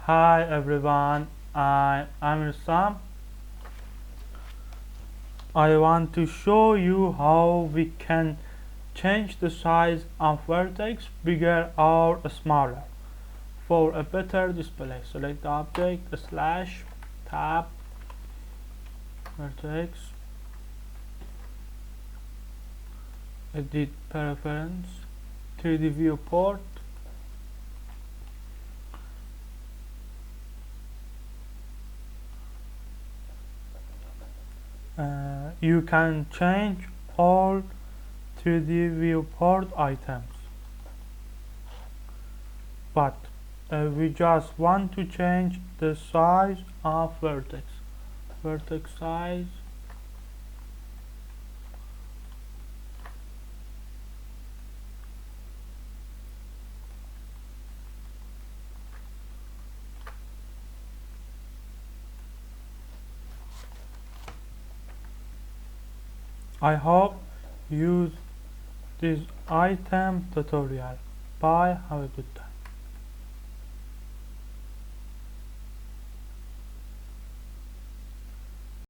Hi everyone, I'm Sam. I want to show you how we can change the size of vertex bigger or smaller for a better display. Select the object, slash, tab, vertex, edit preference, 3D viewport. You can change all 3D viewport items, but we just want to change the size of vertex size. I hope you use this item tutorial. Bye, have a good time.